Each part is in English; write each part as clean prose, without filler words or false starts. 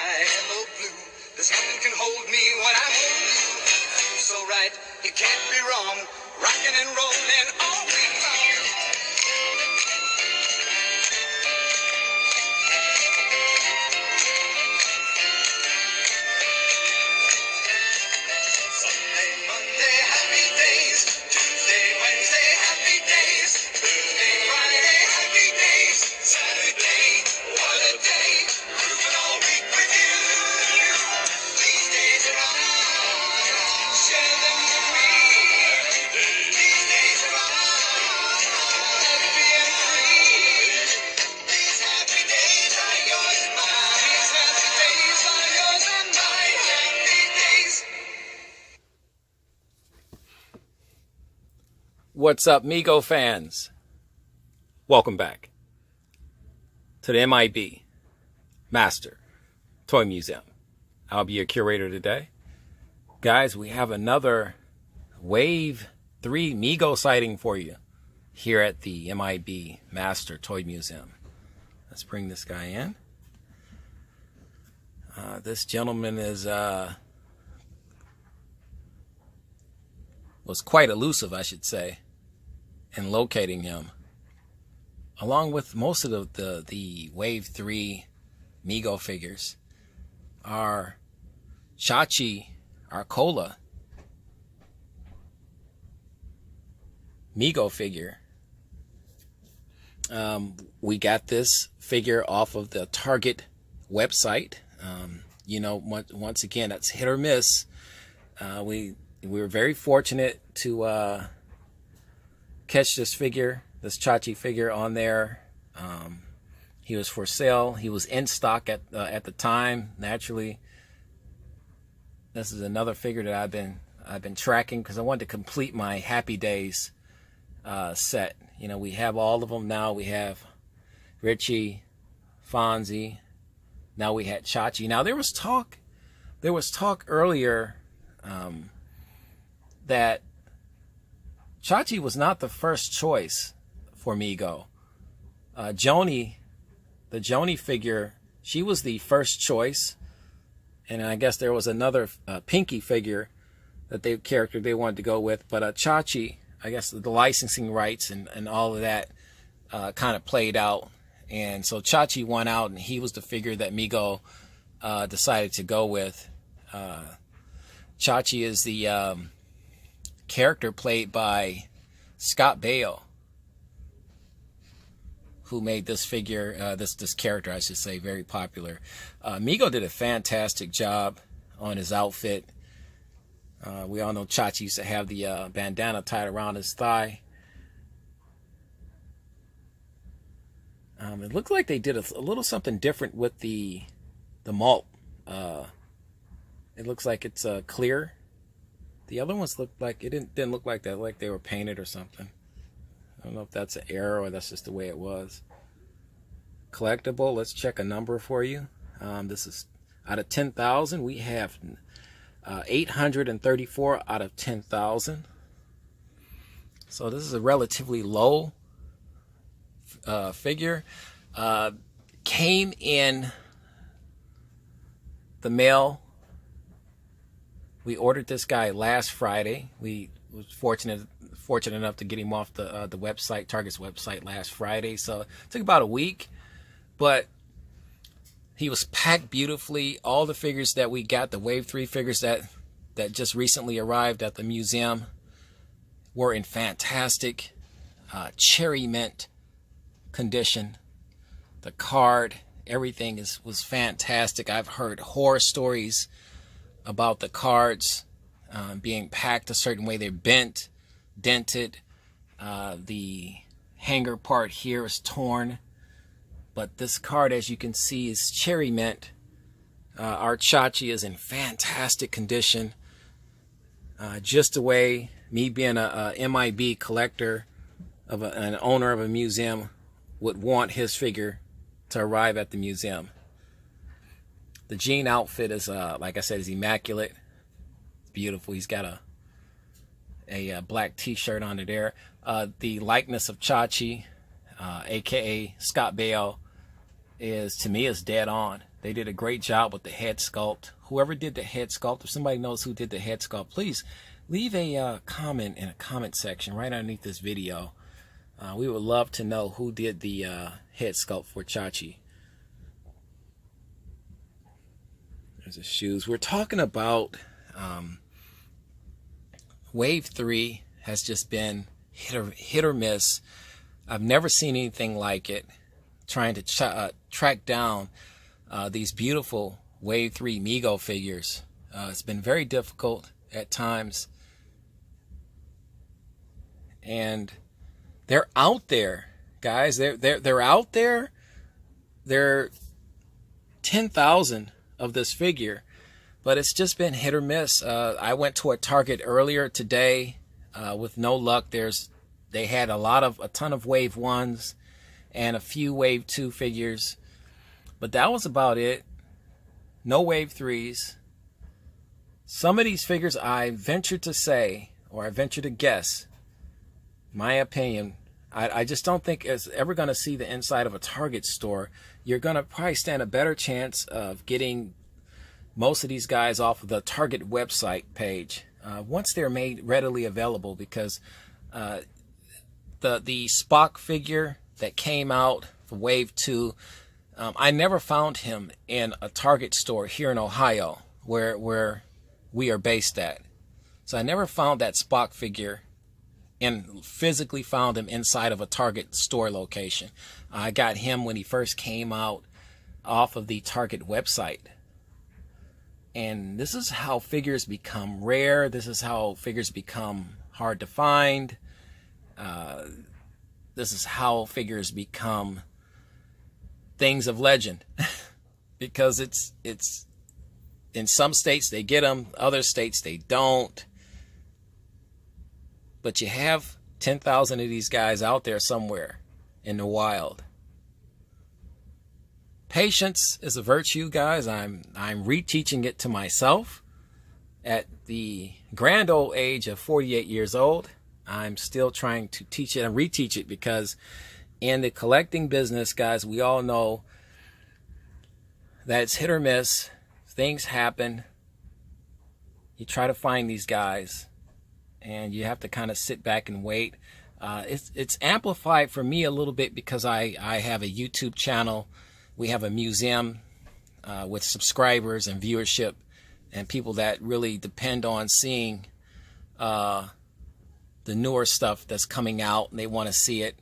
ever blue. There's nothing can hold me when I hold you. So right, you can't be wrong. Rocking and rolling all week long. Sunday, Monday, happy days. Tuesday, Wednesday, happy days. Thursday, Friday, happy days. Saturday, what a day. Grooving all week with you. These days are mine. Share them with me. These days are mine. Happy and free. These happy days are yours and mine. These happy days are yours and mine. Happy days. What's up, Mego fans? Welcome back to the M.I.B. Master Toy Museum. I'll be your curator today. Guys, we have another Wave 3 Mego sighting for you here at the M.I.B. Master Toy Museum. Let's bring this guy in. This gentleman was quite elusive, I should say, in locating him. Along with most of the Wave 3 Mego figures, our Chachi, our Cola Mego figure. We got this figure off of the Target website. Once again, that's hit or miss. We were very fortunate to catch this Chachi figure on there. He was for sale. He was in stock at the time. Naturally, this is another figure that I've been tracking because I wanted to complete my Happy Days set. We have all of them now. We have Richie, Fonzie. Now we had Chachi. Now there was talk earlier that Chachi was not the first choice for Mego. Joni, the Joni figure, she was the first choice, and I guess there was another Pinky figure that they wanted to go with. But Chachi, I guess the licensing rights and all of that kind of played out, and so Chachi won out, and he was the figure that Mego decided to go with. Chachi is the character played by Scott Baio, who made this figure, this character, I should say, very popular. Mego did a fantastic job on his outfit. We all know Chachi used to have the bandana tied around his thigh. It looked like they did a little something different with the malt. It looks like it's clear. The other ones looked like it didn't look like that, like they were painted or something. I don't know if that's an error or that's just the way it was. Collectible, let's check a number for you. This is out of 10,000. We have 834 out of 10,000. So this is a relatively low figure. Came in the mail. We ordered this guy last Friday. We was fortunate enough to get him off the website, Target's website, last Friday. So it took about a week, but he was packed beautifully. All the figures that we got, the Wave 3 figures that just recently arrived at the museum, were in fantastic cherry mint condition. The card, everything was fantastic. I've heard horror stories about the cards being packed a certain way. They're bent, dented. The hanger part here is torn. But this card, as you can see, is cherry mint. Our Chachi is in fantastic condition. Just the way me being a M.I.B. collector, an owner of a museum, would want his figure to arrive at the museum. The jean outfit is, like I said, is immaculate. It's beautiful. He's got a black t-shirt under there. The likeness of Chachi, aka Scott Baio, to me is dead on. They did a great job with the head sculpt. Whoever did the head sculpt, if somebody knows who did the head sculpt, please leave a comment in a comment section right underneath this video. We would love to know who did the head sculpt for Chachi. There's the shoes. We're talking about Wave 3 has just been hit or miss. I've never seen anything like it. Trying to track down these beautiful Wave 3 Mego figures. It's been very difficult at times. And they're out there, guys. They're out there. There are 10,000 of this figure, but it's just been hit or miss. I went to a Target earlier today with no luck. They had a ton of Wave 1s and a few Wave 2 figures, but that was about it. No Wave 3s. Some of these figures, I venture to say, or I venture to guess, my opinion, I just don't think it's ever going to see the inside of a Target store. You're going to probably stand a better chance of getting most of these guys off of the Target website page once they're made readily available, because the Spock figure that came out for Wave 2, I never found him in a Target store here in Ohio where we are based at. So I never found that Spock figure and physically found him inside of a Target store location. I got him when he first came out off of the Target website. And this is how figures become rare. This is how figures become hard to find. This is how figures become things of legend. Because it's in some states they get them, other states they don't. But you have 10,000 of these guys out there somewhere in the wild. Patience is a virtue, guys. I'm reteaching it to myself at the grand old age of 48 years old. I'm still trying to teach it and reteach it, because in the collecting business, guys, we all know that it's hit or miss. Things happen. You try to find these guys, and you have to kind of sit back and wait. It's amplified for me a little bit because I have a YouTube channel. We have a museum with subscribers and viewership and people that really depend on seeing the newer stuff that's coming out, and they want to see it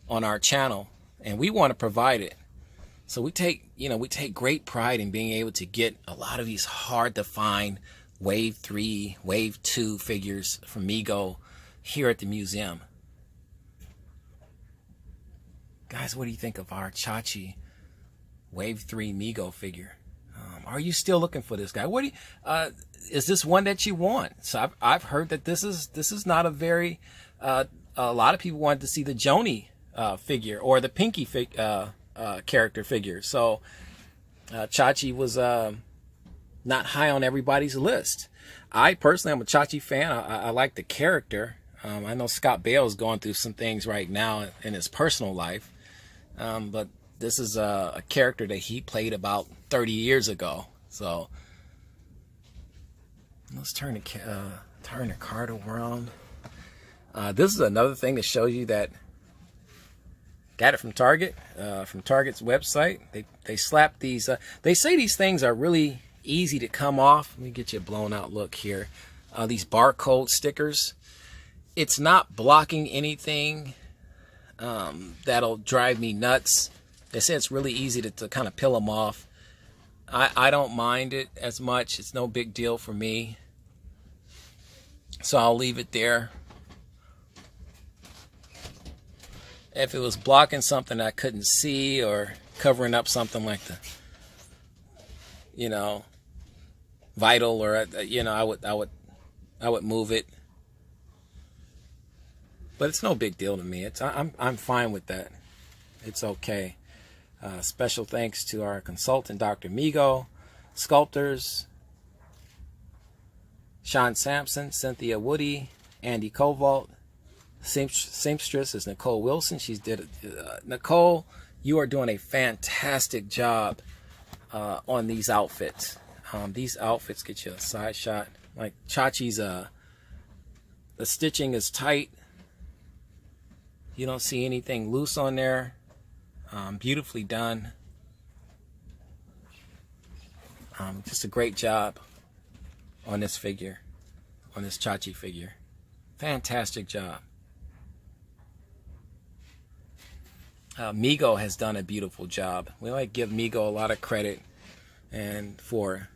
on our channel, and we want to provide it. So we take great pride in being able to get a lot of these hard to find Wave 3, Wave 2 figures from Mego here at the museum. Guys, what do you think of our Chachi Wave 3 Mego figure? Are you still looking for this guy? What do you, is this one that you want? So I've heard that this is not a very a lot of people wanted to see the Joni figure or the Pinky character figure. So Chachi was not high on everybody's list. I personally am a Chachi fan. I like the character. I know Scott Bale is going through some things right now in his personal life, but this is a character that he played about 30 years ago. So let's turn the card around. This is another thing that shows you that got it from Target, from Target's website. They slap these. They say these things are really easy to come off. Let me get you a blown out look here. These barcode stickers. It's not blocking anything that'll drive me nuts. They say it's really easy to kind of peel them off. I don't mind it as much. It's no big deal for me. So I'll leave it there. If it was blocking something I couldn't see or covering up something like the, vital, or I would move it. But it's no big deal to me. I'm fine with that. It's okay. Special thanks to our consultant, Dr. Mego, sculptors, Sean Sampson, Cynthia Woody, Andy Covalt. Seamstress is Nicole Wilson. Nicole, you are doing a fantastic job on these outfits. These outfits get you a side shot. Like Chachi's, the stitching is tight. You don't see anything loose on there. Beautifully done. Just a great job on this figure, on this Chachi figure. Fantastic job. Mego has done a beautiful job. We like give Mego a lot of credit and for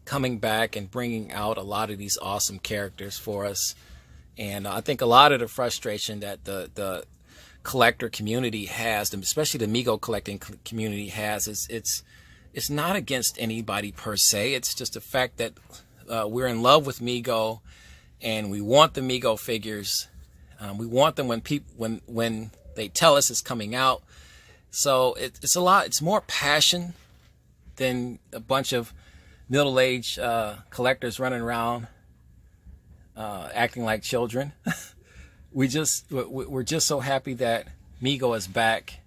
coming back and bringing out a lot of these awesome characters for us. And I think a lot of the frustration that the collector community has, especially the Mego collecting community has, is it's not against anybody per se. It's just the fact that we're in love with Mego, and we want the Mego figures. We want them when they tell us it's coming out. So it's a lot. It's more passion than a bunch of middle-aged collectors running around acting like children. We're just so happy that Mego is back,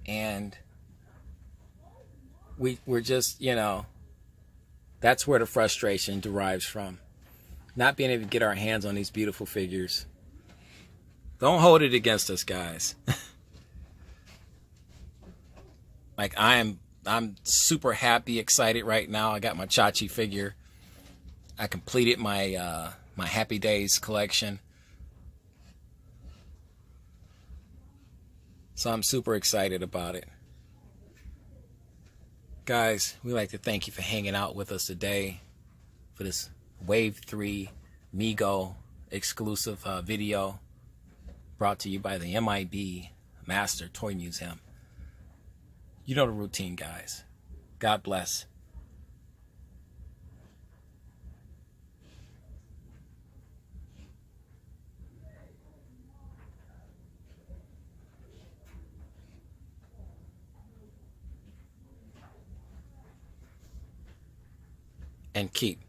and we're just, you know, that's where the frustration derives from. Not being able to get our hands on these beautiful figures. Don't hold it against us, guys. Like I'm super happy, excited right now. I got my Chachi figure. I completed my my Happy Days collection. So I'm super excited about it. Guys, we'd like to thank you for hanging out with us today for this Wave 3 Mego exclusive video brought to you by the M.I.B Master Toy Museum. You know the routine, guys. God bless. And keep